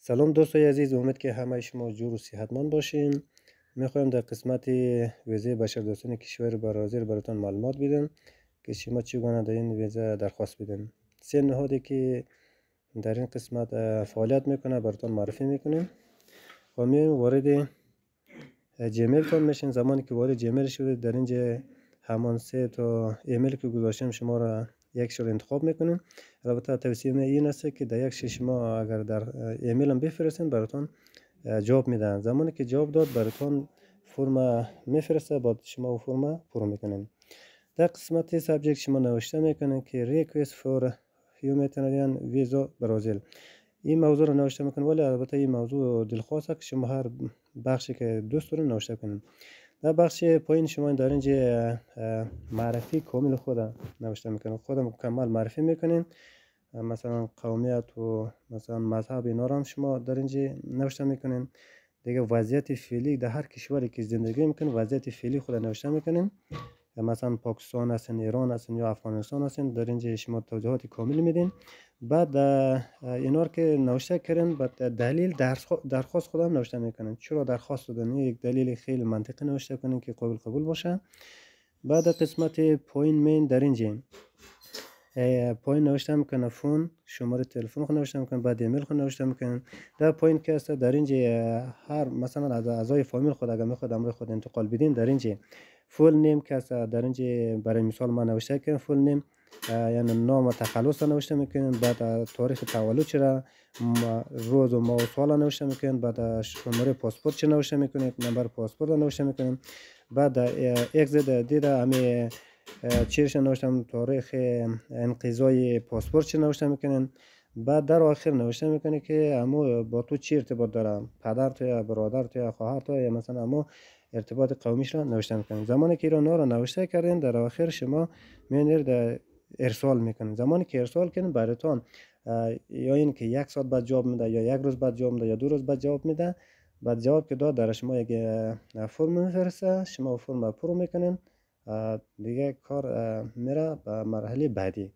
سلام دوستای عزیز، امید که همه شما جور و صحتمند باشین. میخوایم در قسمت ویزه بشردوستان کشور برازیل براتون معلومات بدیم که شما چگونه در این ویزه درخواست بدین. سه نهادی که در این قسمت فعالیت میکنه براتون معرفی میکنیم. و میایم وارد جیمیل تون میشین. زمانی که وارد جیمیل شدید در اینجا همان سه تا ایمیل که گذاشتیم شما را یک شو انتخاب میکنیم. البته توصیه این است که در یک شما اگر در ایمیل هم بفرستین براتون جواب میدن. زمانی که جواب داد براتون فرم میفرسته، بعد شما فرم پر میکنین. در قسمت سابجکت شما نوشته میکنین که request for humanitarian visa برازیل. این موضوع رو نوشته میکنین، ولی البته این موضوع دلخواست که شما هر بخشی که دوست دارین نوشته کنین. در بخش پایین شما در اینجا معرفی کامل خود نوشته میکنین، خود مکمل معرفی میکنین، مثلا قومیت و مثلا مذهب اینا رو هم شما در اینجا نوشته میکنین. دیگه وضعیت فعلی در هر کشوری که زندگی میکنین وضعیت فعلی خود نوشته میکنین، مثلا پاکستان هستین، ایران هستین یا افغانستان هستین، در اینجا شما توضیحات کامل میدین. بعد اینا رو که نوشته کردین بعد دلیل درخواست خودم نوشته میکنین، چرا درخواست دادن، یک دلیل خیلی منطقی نوشته کنین که قابل قبول باشه. بعد قسمت پایین مین در اینجا پایین نوشته میکنه فون، شماره تلفن خود نوشته میکنه، بعد ایمیل خود نوشته میکنه. در پایین که است در اینجا هر مثلا از اعضای فامیل خود اگر میخواد امر خود انتقال بدین در اینجا فول نیم که است در اینجا برای مثال ما نوشته کردم فول نیم، یعنی نام و تخلص نوشته میکنین، بعد تاریخ تولد چرا، روز و ماه و سال نوشته میکنین، بعد شماره پاسپورت چه نوشته میکنین، نمبر پاسپورت نوشته میکنین، بعد اگزیت دیده همه چیرش نوشتم، تاریخ انقضای پاسپورت چه نوشته میکنین. بعد در آخر نوشته میکنه که امو با تو چی ارتباط دارم، پدر تو یا برادر تو یا خواهر تو یا مثلا امو ارتباط قومیش را نوشته میکنین. زمانی که اینا را نوشته کردین در آخر شما میانید ارسال میکنین. زمانی که ارسال کنین براتون یا این که یک ساعت بعد جواب میده یا یک روز بعد جواب میده یا 2 روز بعد جواب میده. بعد جواب که داد در شما یک فرم میفرسته، شما فرم پر میکنین، دیگه کار میره به مرحله بعدی.